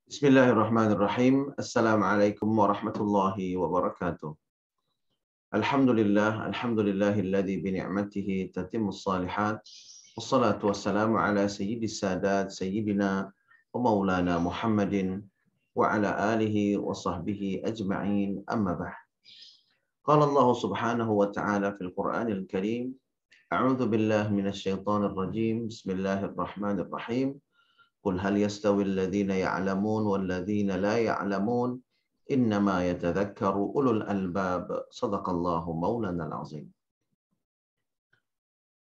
Bismillahirrahmanirrahim. Assalamualaikum warahmatullahi wabarakatuh. Alhamdulillahilladzi bi ni'matihi tatimmus shalihat. Wassalatu wassalamu ala sayyidis sadat sayyidina wa maulana Muhammadin wa ala alihi wa sahbihi ajma'in. Amma ba'd. Qala Allah Subhanahu wa ta'ala fil Qur'anil Karim. A'udzu billahi minasy syaithanir rajim. Bismillahirrahmanirrahim. قل هل يستوي الذين يعلمون والذين لا يعلمون إنما يتذكر أولو الألباب صدق الله مولانا العظيم.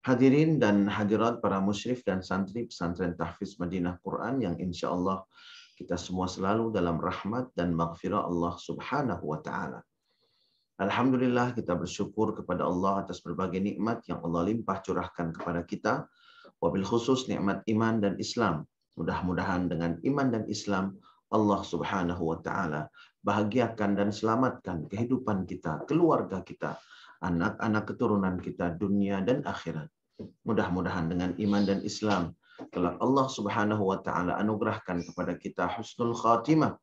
Hadirin dan hadirat para musyrif dan santri pesantren Tahfiz Madinah Quran yang insya Allah kita semua selalu dalam rahmat dan maghfirah Allah Subhanahu wa Ta'ala. Alhamdulillah, kita bersyukur kepada Allah atas berbagai nikmat yang Allah limpah curahkan kepada kita, wabil khusus nikmat iman dan Islam. Mudah-mudahan dengan iman dan Islam, Allah Subhanahu wa Ta'ala bahagiakan dan selamatkan kehidupan kita, keluarga kita, anak-anak keturunan kita, dunia dan akhirat. Mudah-mudahan dengan iman dan Islam, kelak Allah Subhanahu wa Ta'ala anugerahkan kepada kita husnul khatimah,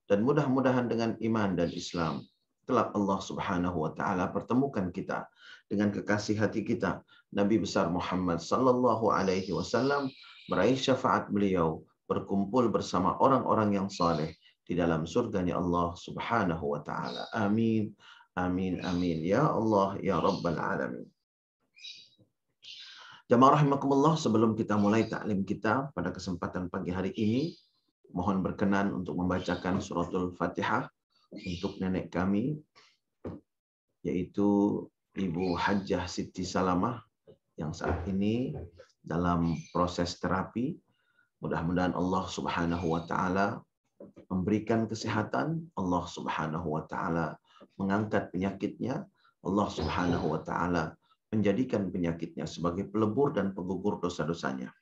dan mudah-mudahan dengan iman dan Islam, kelak Allah Subhanahu wa Ta'ala pertemukan kita dengan kekasih hati kita, Nabi besar Muhammad sallallahu alaihi wasallam, meraih syafaat beliau, berkumpul bersama orang-orang yang saleh di dalam surganya Allah Subhanahu wa Ta'ala. Amin. Amin. Amin. Ya Allah, ya Rabbal Alamin. Jamaah rahimakumullah, sebelum kita mulai taklim kita pada kesempatan pagi hari ini, mohon berkenan untuk membacakan suratul Fatihah untuk nenek kami, yaitu Ibu Hajjah Siti Salamah, yang saat ini dalam proses terapi. Mudah-mudahan Allah Subhanahu wa Ta'ala memberikan kesehatan, Allah Subhanahu wa Ta'ala mengangkat penyakitnya, Allah Subhanahu wa Ta'ala menjadikan penyakitnya sebagai pelebur dan penggugur dosa-dosanya.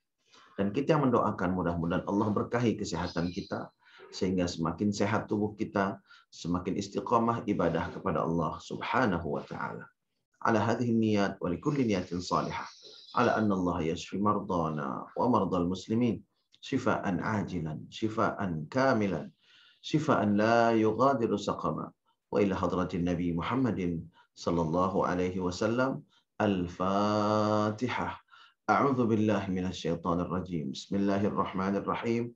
Dan kita mendoakan mudah-mudahan Allah berkahi kesehatan kita, sehingga semakin sehat tubuh kita, semakin istiqamah ibadah kepada Allah Subhanahu wa Ta'ala. Ala hadhihi niyat wa likulli niyatin salihah. على أن الله يشفي مرضانا ومرضى المسلمين شفاء عاجلا شفاء كاملا شفاء لا يغادر سقما وإلى حضرة النبي محمد صلى الله عليه وسلم الفاتحة. أعوذ بالله من الشيطان الرجيم. بسم الله الرحمن الرحيم.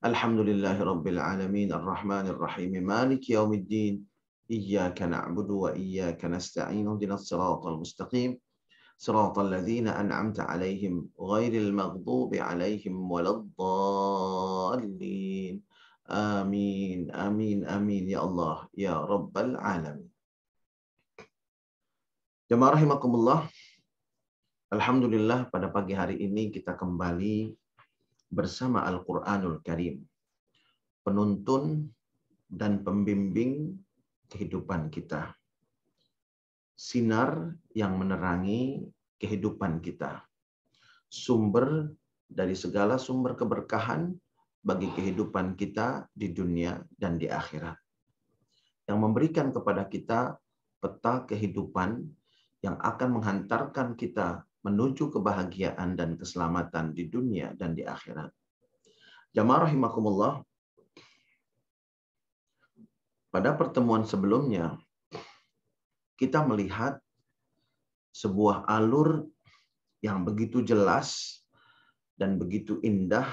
الحمد لله رب العالمين الرحمن الرحيم مالك يوم الدين إياك نعبد وإياك نستعين اهدنا الصراط المستقيم صراط الذين أنعمت عليهم غير المغضوب عليهم ولا الضالين آمين آمين آمين يا الله يا رب العالمين. Jamaah rahimakumullah, alhamdulillah pada pagi hari ini kita kembali bersama Al-Qur'anul Karim, penuntun dan pembimbing kehidupan kita. Sinar yang menerangi kehidupan kita. Sumber dari segala sumber keberkahan bagi kehidupan kita di dunia dan di akhirat. Yang memberikan kepada kita peta kehidupan yang akan menghantarkan kita menuju kebahagiaan dan keselamatan di dunia dan di akhirat. Jamaah rahimakumullah, pada pertemuan sebelumnya kita melihat sebuah alur yang begitu jelas dan begitu indah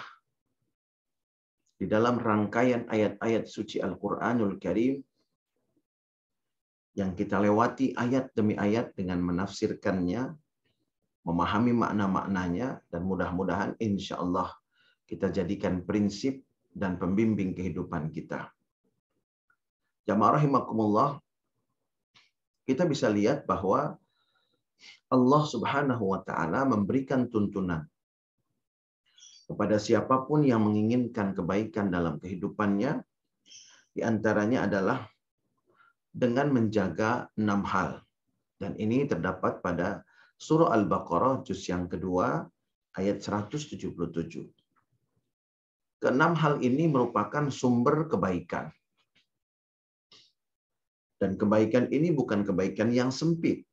di dalam rangkaian ayat-ayat suci Al-Qur'anul Karim yang kita lewati ayat demi ayat dengan menafsirkannya, memahami makna-maknanya, dan mudah-mudahan insya Allah kita jadikan prinsip dan pembimbing kehidupan kita. Jamaah rahimakumullah, kita bisa lihat bahwa Allah Subhanahu wa Ta'ala memberikan tuntunan kepada siapapun yang menginginkan kebaikan dalam kehidupannya. Di antaranya adalah dengan menjaga 6 hal. Dan ini terdapat pada surah Al-Baqarah juz yang kedua ayat 177. Keenam hal ini merupakan sumber kebaikan. Dan kebaikan ini bukan kebaikan yang sempit,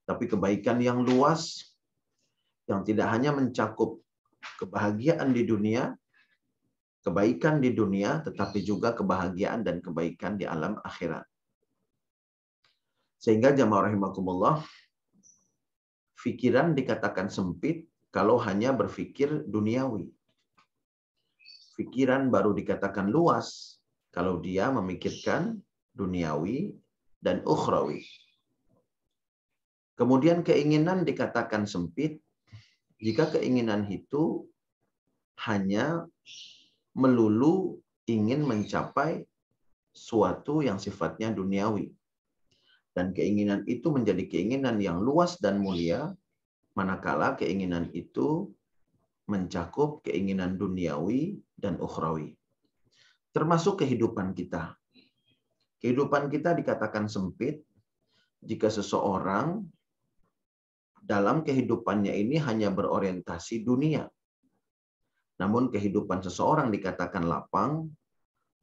tapi kebaikan yang luas, yang tidak hanya mencakup kebahagiaan di dunia, kebaikan di dunia, tetapi juga kebahagiaan dan kebaikan di alam akhirat. Sehingga jamaah rahimakumullah, pikiran dikatakan sempit kalau hanya berpikir duniawi. Pikiran baru dikatakan luas kalau dia memikirkan duniawi dan ukhrawi. Kemudian keinginan dikatakan sempit jika keinginan itu hanya melulu ingin mencapai suatu yang sifatnya duniawi. Dan keinginan itu menjadi keinginan yang luas dan mulia, manakala keinginan itu mencakup keinginan duniawi dan ukhrawi. Termasuk kehidupan kita. Kehidupan kita dikatakan sempit jika seseorang dalam kehidupannya ini hanya berorientasi dunia. Namun kehidupan seseorang dikatakan lapang,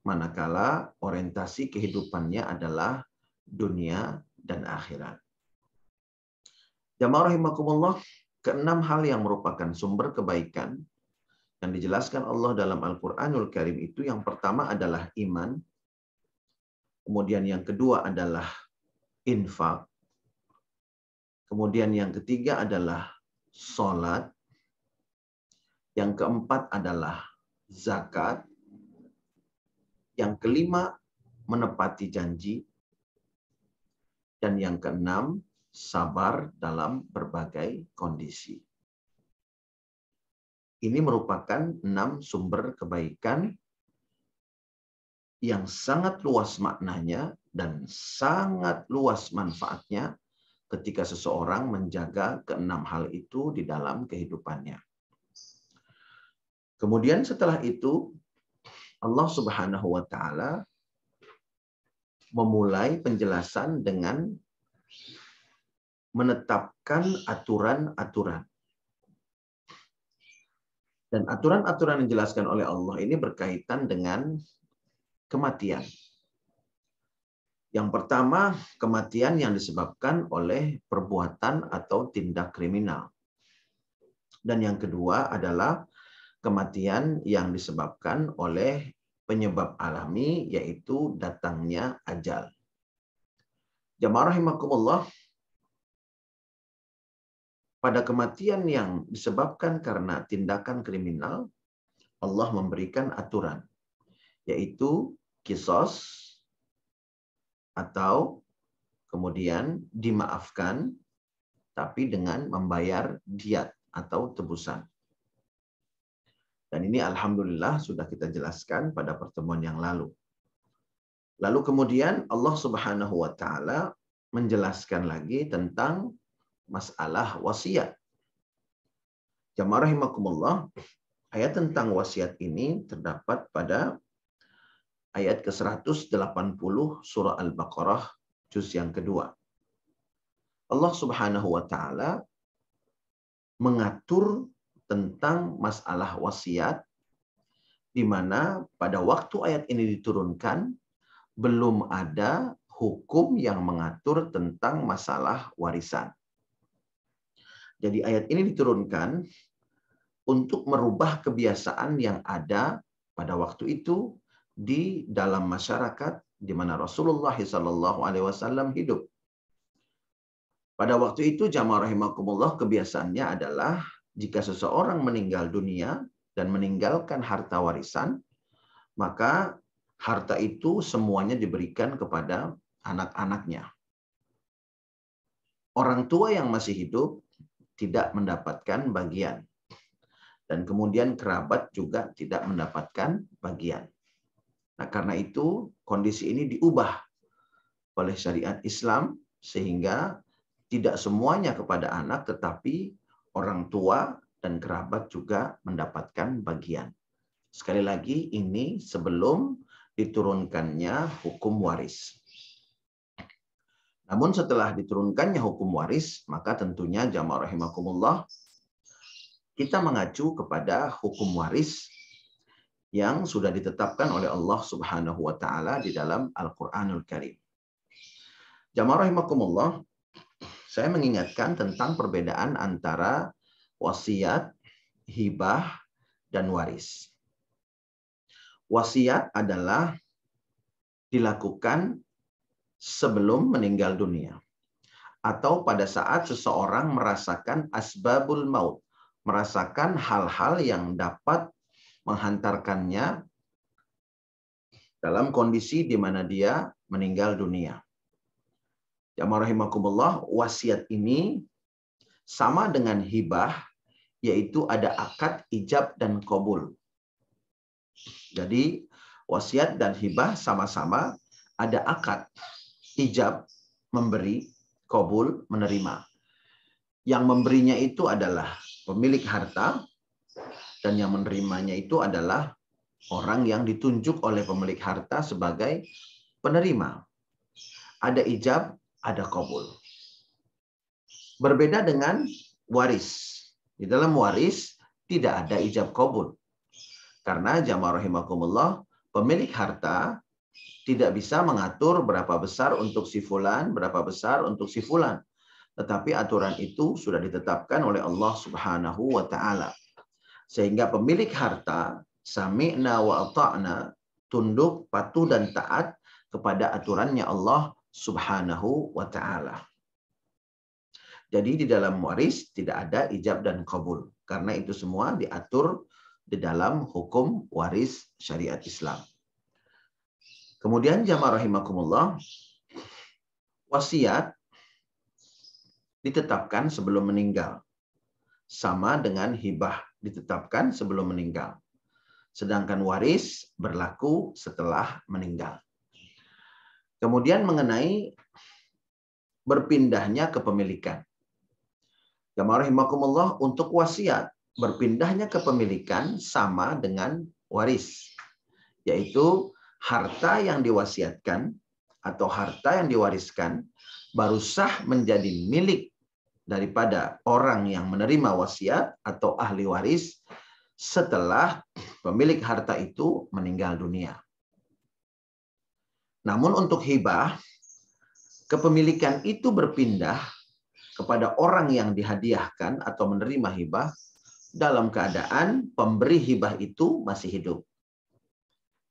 manakala orientasi kehidupannya adalah dunia dan akhirat. Jamaah rahimakumullah, keenam hal yang merupakan sumber kebaikan yang dijelaskan Allah dalam Al-Quranul Karim itu, yang pertama adalah iman, kemudian yang kedua adalah infak, kemudian yang ketiga adalah sholat, yang keempat adalah zakat, yang kelima menepati janji, dan yang keenam sabar dalam berbagai kondisi. Ini merupakan 6 sumber kebaikan yang sangat luas maknanya dan sangat luas manfaatnya ketika seseorang menjaga keenam hal itu di dalam kehidupannya. Kemudian setelah itu Allah Subhanahu wa taala memulai penjelasan dengan menetapkan aturan-aturan. Dan aturan-aturan yang dijelaskan oleh Allah ini berkaitan dengan kematian. Yang pertama, kematian yang disebabkan oleh perbuatan atau tindak kriminal. Dan yang kedua adalah kematian yang disebabkan oleh penyebab alami, yaitu datangnya ajal. Jamaah rahimakumullah, pada kematian yang disebabkan karena tindakan kriminal, Allah memberikan aturan, yaitu kisos, atau kemudian dimaafkan, tapi dengan membayar diat atau tebusan. Dan ini alhamdulillah sudah kita jelaskan pada pertemuan yang lalu. Lalu kemudian Allah Subhanahu wa taala menjelaskan lagi tentang masalah wasiat. Jamaah rahimakumullah, ayat tentang wasiat ini terdapat pada ayat ke-180 surah Al-Baqarah juz yang kedua. Allah Subhanahu wa taala mengatur tentang masalah wasiat, di mana pada waktu ayat ini diturunkan belum ada hukum yang mengatur tentang masalah warisan. Jadi ayat ini diturunkan untuk merubah kebiasaan yang ada pada waktu itu di dalam masyarakat di mana Rasulullah SAW hidup. Pada waktu itu jamaah rahimakumullah, kebiasaannya adalah jika seseorang meninggal dunia dan meninggalkan harta warisan, maka harta itu semuanya diberikan kepada anak-anaknya. Orang tua yang masih hidup tidak mendapatkan bagian. Dan kemudian kerabat juga tidak mendapatkan bagian. Nah, karena itu kondisi ini diubah oleh syariat Islam sehingga tidak semuanya kepada anak, tetapi orang tua dan kerabat juga mendapatkan bagian. Sekali lagi, ini sebelum diturunkannya hukum waris. Namun setelah diturunkannya hukum waris, maka tentunya jamaah rahimakumullah, kita mengacu kepada hukum waris yang sudah ditetapkan oleh Allah Subhanahu wa taala di dalam Al-Qur'anul Karim. Jamaah rahimakumullah, saya mengingatkan tentang perbedaan antara wasiat, hibah, dan waris. Wasiat adalah dilakukan sebelum meninggal dunia, atau pada saat seseorang merasakan asbabul maut, merasakan hal-hal yang dapat menghantarkannya dalam kondisi di mana dia meninggal dunia. Jamaah rahimakumullah, wasiat ini sama dengan hibah, yaitu ada akad ijab dan qabul. Jadi wasiat dan hibah sama-sama ada akad ijab, memberi, qabul, menerima. Yang memberinya itu adalah pemilik harta, dan yang menerimanya itu adalah orang yang ditunjuk oleh pemilik harta sebagai penerima. Ada ijab, ada qabul. Berbeda dengan waris. Di dalam waris tidak ada ijab qabul. Karena jamaah rahimakumullah, pemilik harta tidak bisa mengatur berapa besar untuk si fulan, berapa besar untuk si fulan. Tetapi aturan itu sudah ditetapkan oleh Allah Subhanahu wa taala. Sehingga pemilik harta sami'na wa ata'na, tunduk, patuh dan taat kepada aturannya Allah Subhanahu wa taala. Jadi di dalam waris tidak ada ijab dan qabul, karena itu semua diatur di dalam hukum waris syariat Islam. Kemudian jamaah rahimakumullah, wasiat ditetapkan sebelum meninggal, sama dengan hibah ditetapkan sebelum meninggal. Sedangkan waris berlaku setelah meninggal. Kemudian mengenai berpindahnya kepemilikan. Jamaah rahimakumullah, untuk wasiat berpindahnya kepemilikan sama dengan waris, yaitu harta yang diwasiatkan atau harta yang diwariskan baru sah menjadi milik daripada orang yang menerima wasiat atau ahli waris setelah pemilik harta itu meninggal dunia. Namun untuk hibah, kepemilikan itu berpindah kepada orang yang dihadiahkan atau menerima hibah dalam keadaan pemberi hibah itu masih hidup.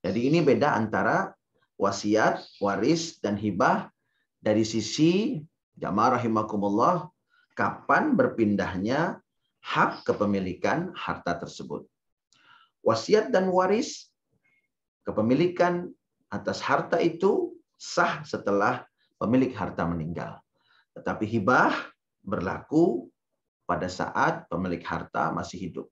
Jadi ini beda antara wasiat, waris, dan hibah dari sisi jamaah rahimakumullah, kapan berpindahnya hak kepemilikan harta tersebut. Wasiat dan waris, kepemilikan atas harta itu sah setelah pemilik harta meninggal. Tetapi hibah berlaku pada saat pemilik harta masih hidup.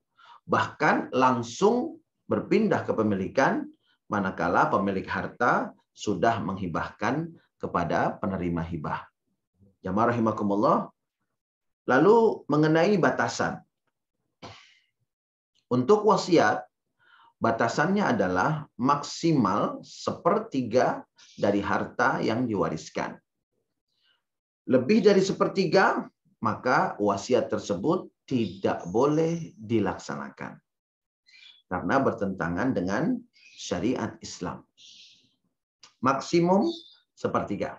Bahkan langsung berpindah kepemilikan manakala pemilik harta sudah menghibahkan kepada penerima hibah. Jamaah rahimakumullah. Lalu mengenai batasan. Untuk wasiat, batasannya adalah maksimal 1/3 dari harta yang diwariskan. Lebih dari 1/3, maka wasiat tersebut tidak boleh dilaksanakan. Karena bertentangan dengan syariat Islam. Maksimum 1/3.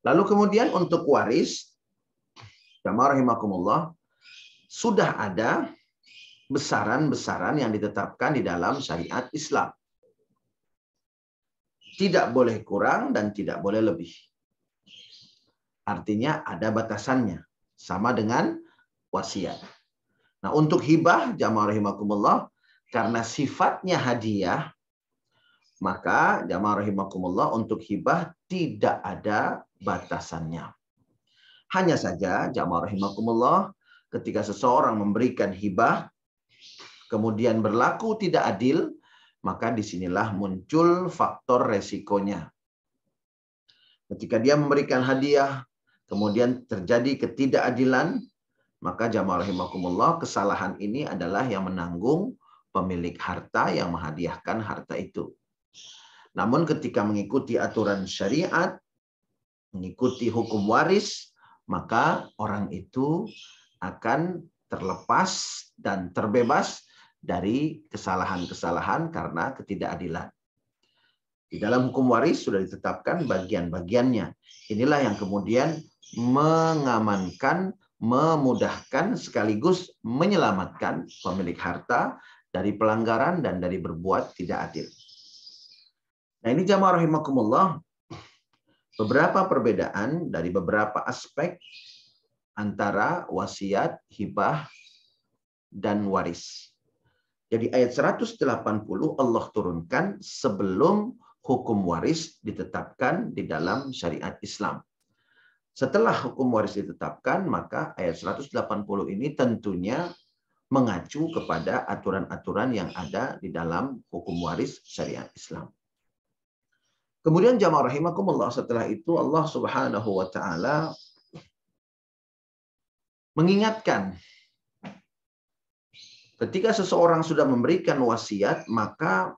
Lalu kemudian untuk waris, jamaah rahimakumullah, sudah ada besaran-besaran yang ditetapkan di dalam syariat Islam. Tidak boleh kurang dan tidak boleh lebih. Artinya ada batasannya, sama dengan wasiat. Nah, untuk hibah, jamaah rahimakumullah, karena sifatnya hadiah, maka jamaah rahimakumullah, untuk hibah tidak ada batasannya. Hanya saja jamaah rahimakumullah, ketika seseorang memberikan hibah, kemudian berlaku tidak adil, maka disinilah muncul faktor resikonya. Ketika dia memberikan hadiah, kemudian terjadi ketidakadilan, maka jamaah rahimakumullah, kesalahan ini adalah yang menanggung pemilik harta yang menghadiahkan harta itu. Namun ketika mengikuti aturan syariat, mengikuti hukum waris, maka orang itu akan terlepas dan terbebas dari kesalahan-kesalahan karena ketidakadilan. Di dalam hukum waris sudah ditetapkan bagian-bagiannya. Inilah yang kemudian mengamankan, memudahkan sekaligus menyelamatkan pemilik harta dari pelanggaran dan dari berbuat tidak adil. Nah, ini jamaah rahimakumullah, beberapa perbedaan dari beberapa aspek antara wasiat, hibah, dan waris. Jadi ayat 180 Allah turunkan sebelum hukum waris ditetapkan di dalam syariat Islam. Setelah hukum waris ditetapkan, maka ayat 180 ini tentunya mengacu kepada aturan-aturan yang ada di dalam hukum waris syariat Islam. Kemudian jamaah rahimakumullah, setelah itu Allah Subhanahu wa taala mengingatkan ketika seseorang sudah memberikan wasiat, maka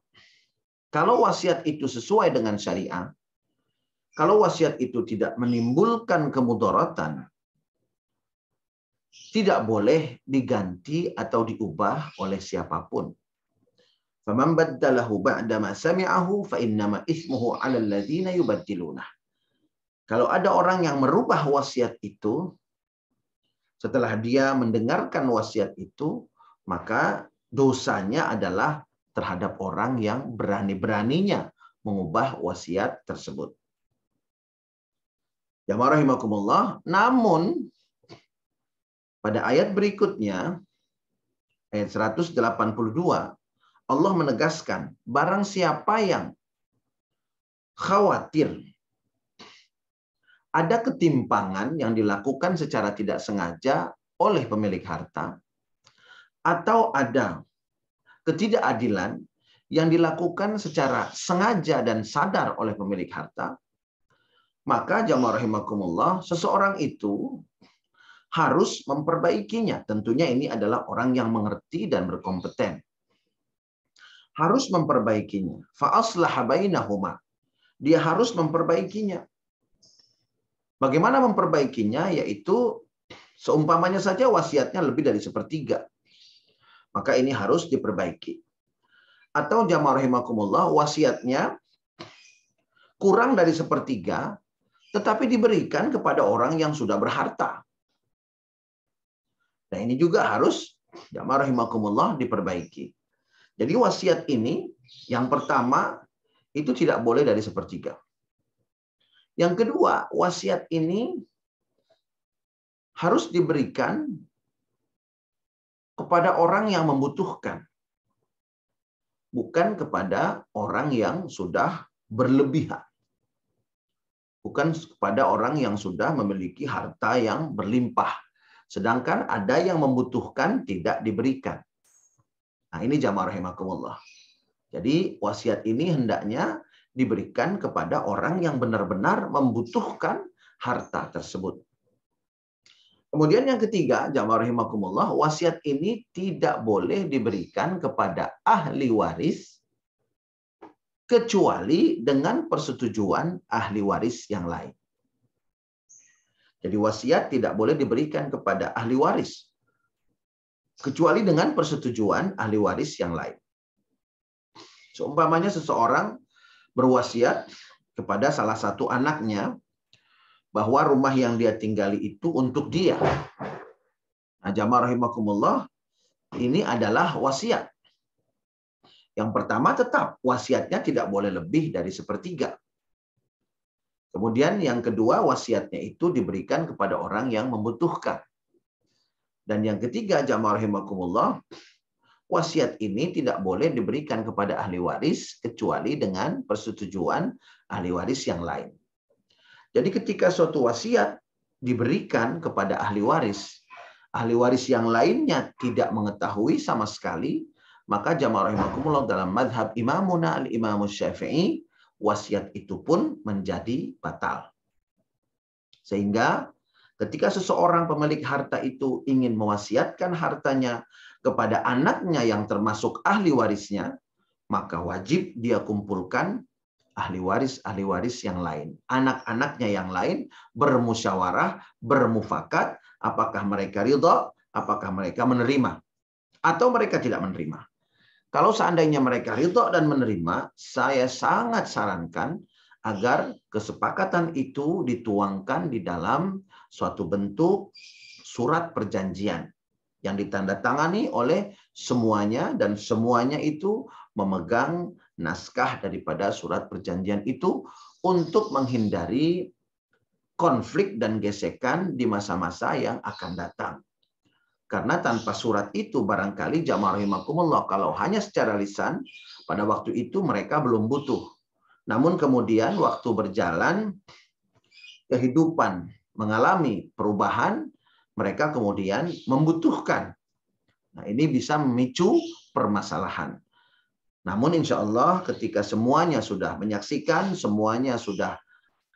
kalau wasiat itu sesuai dengan syariat, kalau wasiat itu tidak menimbulkan kemudaratan, tidak boleh diganti atau diubah oleh siapapun. Faman baddalahu ba'da ma sami'ahu fa innama ismuhu 'alal ladzina yubaddilunah. Kalau ada orang yang merubah wasiat itu setelah dia mendengarkan wasiat itu, maka dosanya adalah terhadap orang yang berani-beraninya mengubah wasiat tersebut. Jamaah rahimakumullah, namun pada ayat berikutnya, ayat 182, Allah menegaskan, barang siapa yang khawatir ada ketimpangan yang dilakukan secara tidak sengaja oleh pemilik harta, atau ada ketidakadilan yang dilakukan secara sengaja dan sadar oleh pemilik harta, maka jamaah rahimakumullah, seseorang itu harus memperbaikinya. Tentunya ini adalah orang yang mengerti dan berkompeten. Harus memperbaikinya. Fa aslaha bainahuma. Dia harus memperbaikinya. Bagaimana memperbaikinya? Yaitu seumpamanya saja wasiatnya lebih dari sepertiga. Maka ini harus diperbaiki. Atau jamaah rahimakumullah, wasiatnya kurang dari sepertiga, tetapi diberikan kepada orang yang sudah berharta. Nah, ini juga harus jamaah rahimakumullah diperbaiki. Jadi wasiat ini yang pertama itu tidak boleh dari sepertiga. Yang kedua, wasiat ini harus diberikan kepada orang yang membutuhkan. Bukan kepada orang yang sudah berlebihan. Bukan kepada orang yang sudah memiliki harta yang berlimpah. Sedangkan ada yang membutuhkan tidak diberikan. Nah, ini jamaah rahimakumullah. Jadi wasiat ini hendaknya diberikan kepada orang yang benar-benar membutuhkan harta tersebut. Kemudian yang ketiga, jamaah rahimakumullah, wasiat ini tidak boleh diberikan kepada ahli waris kecuali dengan persetujuan ahli waris yang lain. Jadi wasiat tidak boleh diberikan kepada ahli waris kecuali dengan persetujuan ahli waris yang lain. Seumpamanya seseorang berwasiat kepada salah satu anaknya bahwa rumah yang dia tinggali itu untuk dia. Nah, jamaah rahimakumullah, ini adalah wasiat. Yang pertama tetap wasiatnya tidak boleh lebih dari sepertiga. Kemudian yang kedua, wasiatnya itu diberikan kepada orang yang membutuhkan. Dan yang ketiga, jamaah rahimakumullah, wasiat ini tidak boleh diberikan kepada ahli waris kecuali dengan persetujuan ahli waris yang lain. Jadi ketika suatu wasiat diberikan kepada ahli waris yang lainnya tidak mengetahui sama sekali, maka jamaah rahimakumullah dalam madhab imamuna al-imam Syafi'i, wasiat itu pun menjadi batal. Sehingga ketika seseorang pemilik harta itu ingin mewasiatkan hartanya kepada anaknya yang termasuk ahli warisnya, maka wajib dia kumpulkan ahli waris yang lain. Anak-anaknya yang lain bermusyawarah, bermufakat, apakah mereka ridha, apakah mereka menerima, atau mereka tidak menerima. Kalau seandainya mereka ridha dan menerima, saya sangat sarankan agar kesepakatan itu dituangkan di dalam suatu bentuk surat perjanjian. yang ditandatangani oleh semuanya, dan semuanya itu memegang naskah daripada surat perjanjian itu untuk menghindari konflik dan gesekan di masa-masa yang akan datang. Karena tanpa surat itu barangkali jamaah rahimakumullah, kalau hanya secara lisan, pada waktu itu mereka belum butuh. Namun kemudian waktu berjalan, kehidupan mengalami perubahan, mereka kemudian membutuhkan. Nah, ini bisa memicu permasalahan. Namun insya Allah ketika semuanya sudah menyaksikan, semuanya sudah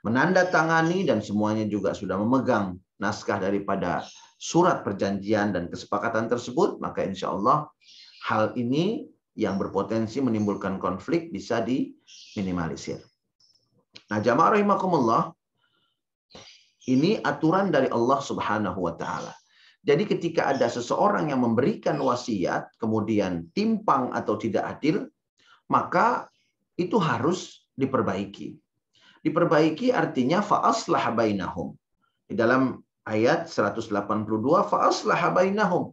menandatangani, dan semuanya juga sudah memegang naskah daripada surat perjanjian dan kesepakatan tersebut, maka insya Allah hal ini yang berpotensi menimbulkan konflik bisa diminimalisir. Nah, jamaah rahimakumullah, ini aturan dari Allah Subhanahu wa taala. Jadi ketika ada seseorang yang memberikan wasiat kemudian timpang atau tidak adil, maka itu harus diperbaiki. Diperbaiki artinya fa'aslah bainahum. Di dalam ayat 182 fa'aslah bainahum.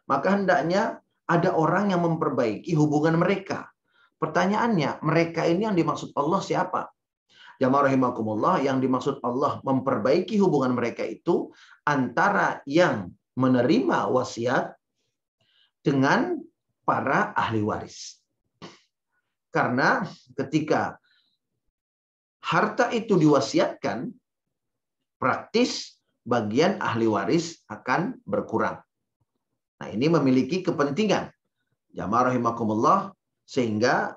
Maka hendaknya ada orang yang memperbaiki hubungan mereka. Pertanyaannya, mereka ini yang dimaksud Allah siapa? Jamaah rahimakumullah, yang dimaksud Allah memperbaiki hubungan mereka itu antara yang menerima wasiat dengan para ahli waris. Karena ketika harta itu diwasiatkan, praktis bagian ahli waris akan berkurang. Nah, ini memiliki kepentingan jamaah rahimakumullah, sehingga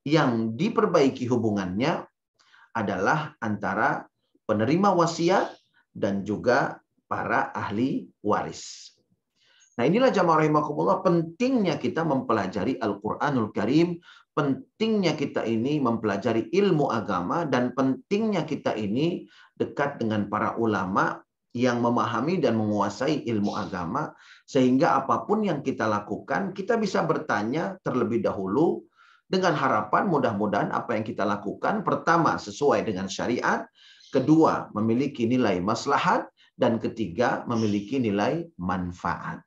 yang diperbaiki hubungannya adalah antara penerima wasiat dan juga para ahli waris. Nah, inilah jamaah rahimakumullah pentingnya kita mempelajari Al-Qur'anul Karim, pentingnya kita ini mempelajari ilmu agama, dan pentingnya kita ini dekat dengan para ulama yang memahami dan menguasai ilmu agama, sehingga apapun yang kita lakukan, kita bisa bertanya terlebih dahulu dengan harapan mudah-mudahan apa yang kita lakukan, pertama sesuai dengan syariat, kedua memiliki nilai maslahat, dan ketiga memiliki nilai manfaat.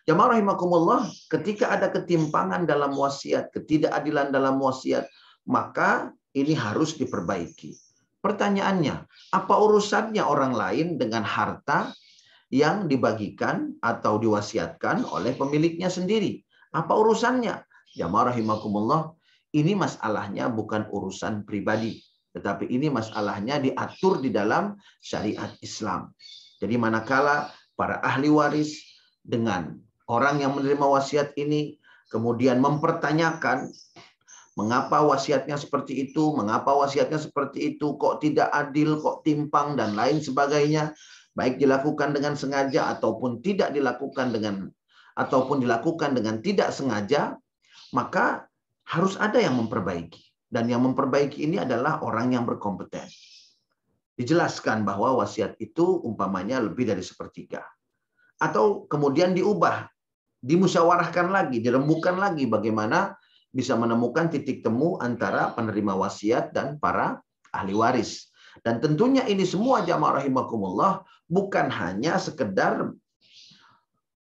Jamaah rahimakumullah, ketika ada ketimpangan dalam wasiat, ketidakadilan dalam wasiat, maka ini harus diperbaiki. Pertanyaannya, apa urusannya orang lain dengan harta yang dibagikan atau diwasiatkan oleh pemiliknya sendiri? Apa urusannya? Jamaah rahimakumullah, ini masalahnya bukan urusan pribadi, tetapi ini masalahnya diatur di dalam syariat Islam. Jadi manakala para ahli waris dengan orang yang menerima wasiat ini kemudian mempertanyakan mengapa wasiatnya seperti itu, mengapa wasiatnya seperti itu, kok tidak adil, kok timpang, dan lain sebagainya, baik dilakukan dengan sengaja ataupun tidak dilakukan dengan tidak sengaja, maka harus ada yang memperbaiki. Dan yang memperbaiki ini adalah orang yang berkompeten. Dijelaskan bahwa wasiat itu umpamanya lebih dari sepertiga. Atau kemudian diubah, dimusyawarahkan lagi, dirembukan lagi bagaimana bisa menemukan titik temu antara penerima wasiat dan para ahli waris. Dan tentunya ini semua jamaah rahimakumullah bukan hanya sekedar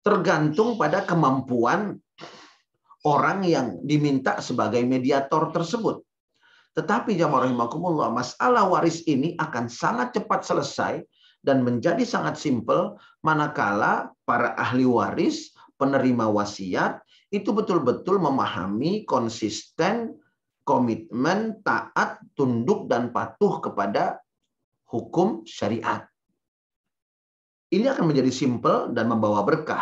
tergantung pada kemampuan orang yang diminta sebagai mediator tersebut. Tetapi jamaah rahimakumullah, masalah waris ini akan sangat cepat selesai dan menjadi sangat simpel manakala para ahli waris, penerima wasiat, itu betul-betul memahami, konsisten, komitmen, taat, tunduk, dan patuh kepada hukum syariat. Ini akan menjadi simpel dan membawa berkah.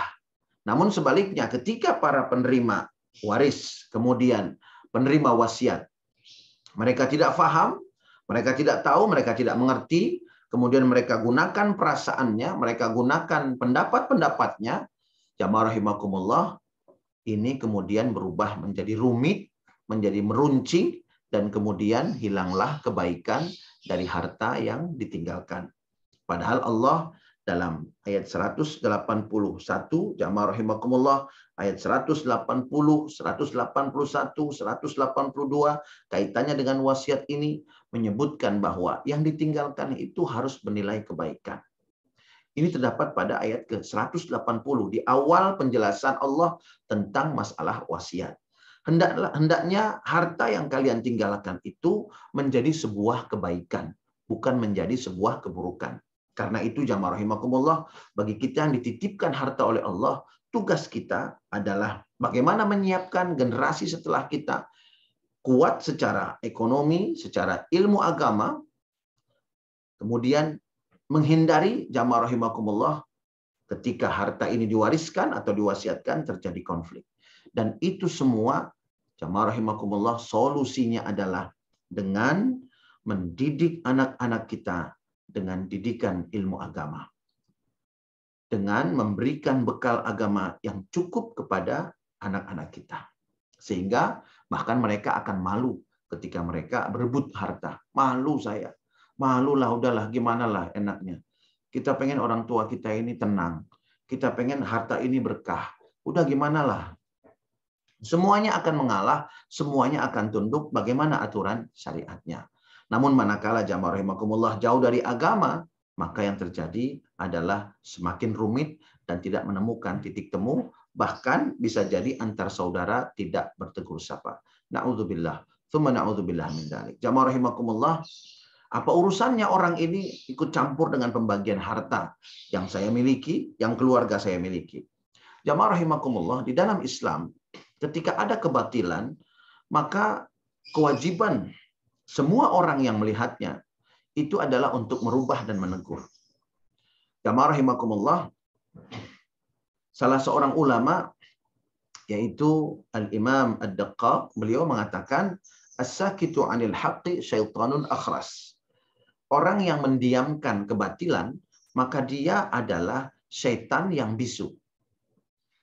Namun sebaliknya, ketika para penerima waris, kemudian penerima wasiat, mereka tidak paham, mereka tidak tahu, mereka tidak mengerti, kemudian mereka gunakan perasaannya, mereka gunakan pendapat-pendapatnya, jamaah rahimakumullah, ini kemudian berubah menjadi rumit, menjadi meruncing, dan kemudian hilanglah kebaikan dari harta yang ditinggalkan. Padahal Allah dalam ayat 181, jamaah rahimakumullah, ayat 180, 181, 182, kaitannya dengan wasiat ini menyebutkan bahwa yang ditinggalkan itu harus bernilai kebaikan. Ini terdapat pada ayat ke-180 di awal penjelasan Allah tentang masalah wasiat. Hendaknya harta yang kalian tinggalkan itu menjadi sebuah kebaikan, bukan menjadi sebuah keburukan. Karena itu jamaah rahimakumullah, bagi kita yang dititipkan harta oleh Allah, tugas kita adalah bagaimana menyiapkan generasi setelah kita kuat secara ekonomi, secara ilmu agama, kemudian menghindari jamaah rahimakumullah ketika harta ini diwariskan atau diwasiatkan terjadi konflik. Dan itu semua jamaah rahimakumullah solusinya adalah dengan mendidik anak-anak kita dengan didikan ilmu agama. Dengan memberikan bekal agama yang cukup kepada anak-anak kita. Sehingga bahkan mereka akan malu ketika mereka berebut harta. Malu saya. Malulah, udahlah, gimana lah enaknya. Kita pengen orang tua kita ini tenang. Kita pengen harta ini berkah. Udah gimana lah. Semuanya akan mengalah, semuanya akan tunduk bagaimana aturan syariatnya. Namun manakala jamaah rahimakumullah jauh dari agama, maka yang terjadi adalah semakin rumit dan tidak menemukan titik temu, bahkan bisa jadi antar saudara tidak bertegur sapa. Na'udzubillah, tsumma na'udzubillah min dzalik. Jamaah rahimakumullah, apa urusannya orang ini ikut campur dengan pembagian harta yang saya miliki, yang keluarga saya miliki? Jamaah rahimakumullah, di dalam Islam, ketika ada kebatilan, maka kewajiban semua orang yang melihatnya itu adalah untuk merubah dan menegur. Jamaah rahimakumullah, salah seorang ulama yaitu Al-Imam Ad-Daqqaq, beliau mengatakan as-sakitu 'anil haqqi syaitanun akhras. Orang yang mendiamkan kebatilan, maka dia adalah syaitan yang bisu.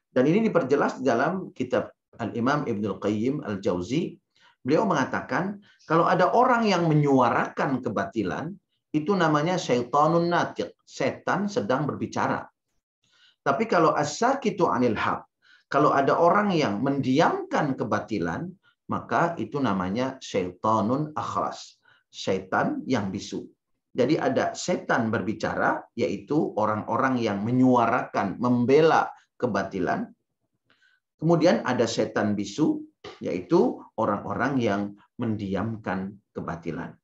Dan ini diperjelas dalam kitab Al-Imam Ibnul Qayyim Al-Jauzi. Beliau mengatakan, kalau ada orang yang menyuarakan kebatilan, itu namanya syaitanun natiq. Setan sedang berbicara. Tapi kalau as-sakitu 'anil haq, kalau ada orang yang mendiamkan kebatilan, maka itu namanya syaitanun akhras. Syaitan yang bisu. Jadi ada setan berbicara, yaitu orang-orang yang menyuarakan, membela kebatilan. Kemudian ada setan bisu, yaitu orang-orang yang mendiamkan kebatilan.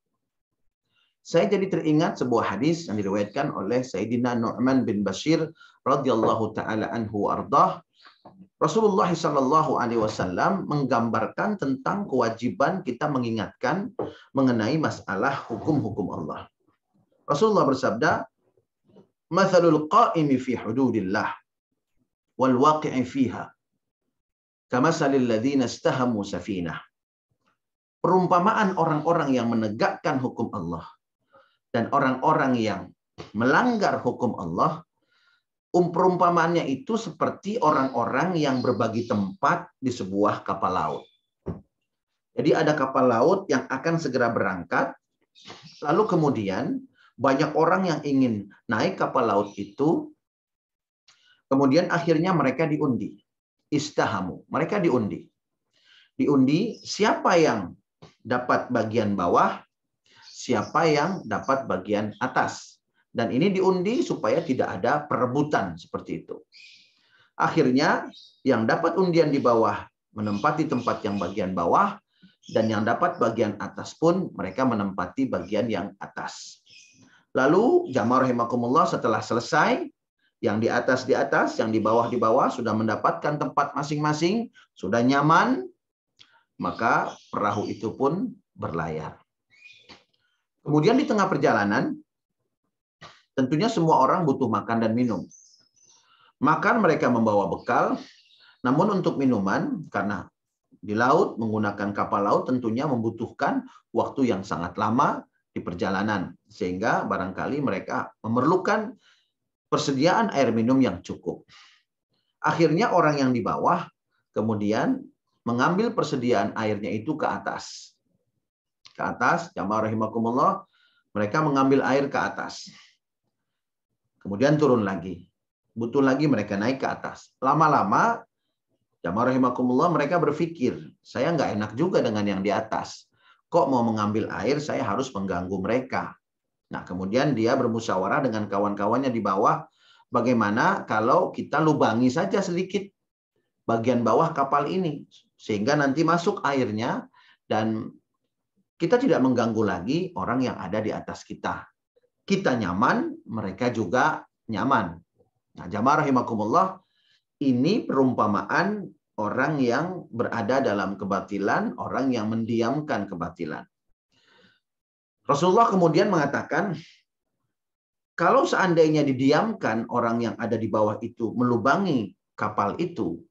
Saya jadi teringat sebuah hadis yang diriwayatkan oleh Sayyidina Nu'man bin Bashir radhiyallahu taala anhu ardah. Rasulullah sallallahu alaihi wasallam menggambarkan tentang kewajiban kita mengingatkan mengenai masalah hukum-hukum Allah. Rasulullah bersabda, "Matsalul qa'imi fi hududillah wal waqi'i fiha kamatsalil ladzina istahamu safinah." Perumpamaan orang-orang yang menegakkan hukum Allah dan orang-orang yang melanggar hukum Allah, perumpamaannya itu seperti orang-orang yang berbagi tempat di sebuah kapal laut. Jadi ada kapal laut yang akan segera berangkat, lalu kemudian banyak orang yang ingin naik kapal laut itu, kemudian akhirnya mereka diundi. Istahamu, mereka diundi. Diundi siapa yang dapat bagian bawah, siapa yang dapat bagian atas. Dan ini diundi supaya tidak ada perebutan seperti itu. Akhirnya yang dapat undian di bawah menempati tempat yang bagian bawah, dan yang dapat bagian atas pun mereka menempati bagian yang atas. Lalu jamaah rahimakumullah setelah selesai, yang di atas, yang di bawah sudah mendapatkan tempat masing-masing, sudah nyaman, maka perahu itu pun berlayar. Kemudian di tengah perjalanan, tentunya semua orang butuh makan dan minum. Makan mereka membawa bekal, namun untuk minuman, karena di laut menggunakan kapal laut tentunya membutuhkan waktu yang sangat lama di perjalanan, sehingga barangkali mereka memerlukan persediaan air minum yang cukup. Akhirnya orang yang di bawah kemudian mengambil persediaan airnya itu ke atas. Ke atas, jamaah rahimakumullah, mereka mengambil air ke atas. Kemudian turun lagi. Butuh lagi mereka naik ke atas. Lama-lama, jamaah rahimakumullah, mereka berpikir, saya nggak enak juga dengan yang di atas. Kok mau mengambil air, saya harus mengganggu mereka. Nah, kemudian dia bermusyawarah dengan kawan-kawannya di bawah. bagaimana kalau kita lubangi saja sedikit bagian bawah kapal ini, sehingga nanti masuk airnya dan kita tidak mengganggu lagi orang yang ada di atas kita. Kita nyaman, mereka juga nyaman. Nah, jamaah rahimakumullah, ini perumpamaan orang yang berada dalam kebatilan, orang yang mendiamkan kebatilan. Rasulullah kemudian mengatakan, kalau seandainya didiamkan orang yang ada di bawah itu, melubangi kapal itu,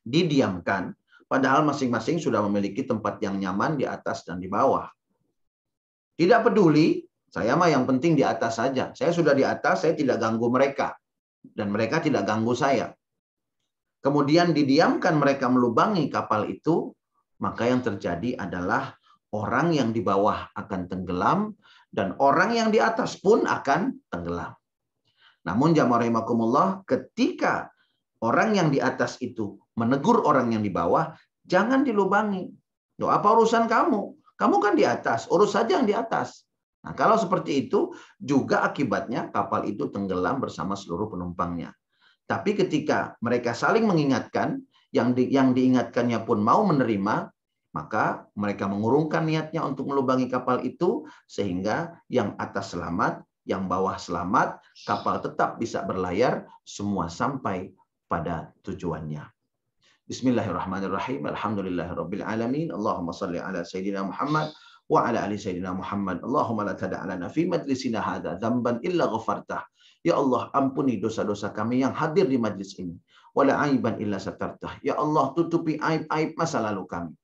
didiamkan, padahal masing-masing sudah memiliki tempat yang nyaman di atas dan di bawah. Tidak peduli, saya mah yang penting di atas saja. Saya sudah di atas, saya tidak ganggu mereka. Dan mereka tidak ganggu saya. Kemudian didiamkan mereka melubangi kapal itu, maka yang terjadi adalah orang yang di bawah akan tenggelam, dan orang yang di atas pun akan tenggelam. Namun jamaah rahimakumullah, ketika orang yang di atas itu menegur orang yang di bawah, jangan dilubangi. Loh, apa urusan kamu? Kamu kan di atas, urus saja yang di atas. Nah, kalau seperti itu, juga akibatnya kapal itu tenggelam bersama seluruh penumpangnya. Tapi ketika mereka saling mengingatkan, yang diingatkannya pun mau menerima, maka mereka mengurungkan niatnya untuk melubangi kapal itu, sehingga yang atas selamat, yang bawah selamat, kapal tetap bisa berlayar, semua sampai pada tujuannya. Bismillahirrahmanirrahim. Alhamdulillahirabbil alamin. Allahumma shalli ala sayyidina Muhammad wa ala ali sayyidina Muhammad. Allahumma la tada' lana fi majlisina hadza dzamban illa ghafartah. Ya Allah, ampuni dosa-dosa kami yang hadir di majlis ini. Wala aiban illa satartah. Ya Allah, tutupi aib-aib masa lalu kami.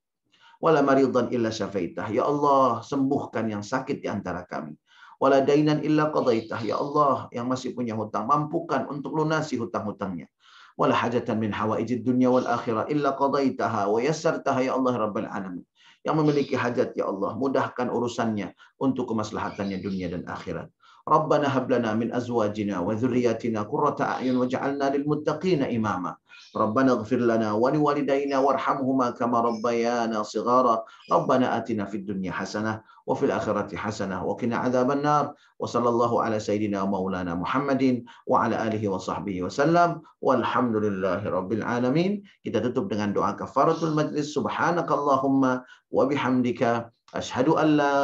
Wala maridan illa syafaitah. Ya Allah, sembuhkan yang sakit di antara kami. Wala dainan illa qadaitah. Ya Allah, yang masih punya hutang, mampukan untuk lunasi hutang-hutangnya. Wala hajatan min hawaijid dunya wal akhirah illa qadaitaha wa yassartaha ya Allah rabbal alamin. Yang memiliki hajat ya Allah, mudahkan urusannya untuk kemaslahatannya dunia dan akhirat. Rabbana hab lana min azwajina wa dzurriyyatina qurrata a'yun waj'alna lil muttaqina imama. Rabbana ighfir lana wa liwalidayna warhamhuma kama rabbayana shighara. Rabbana atina fid dunya hasanah wa fil akhirati hasanah wa qina adzaban nar. Wa sallallahu ala sayyidina maulana Muhammadin wa ala alihi wa sahbihi wasallam. Walhamdulillahi rabbil alamin. Kita tutup dengan doa kafaratul majlis. Subhanakallahumma wa bihamdika asyhadu an la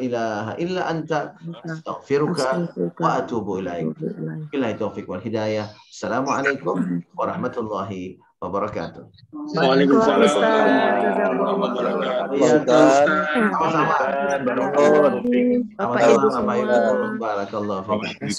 ilaha illa anta astaghfiruka wa atubu ilaik. Billahi taufiq wal hidayah. Assalamualaikum warahmatullahi wabarakatuh. Waalaikumsalam warahmatullahi wabarakatuh. Sama-sama. Sama-sama Bapak Ibu. Barakallahu fiik.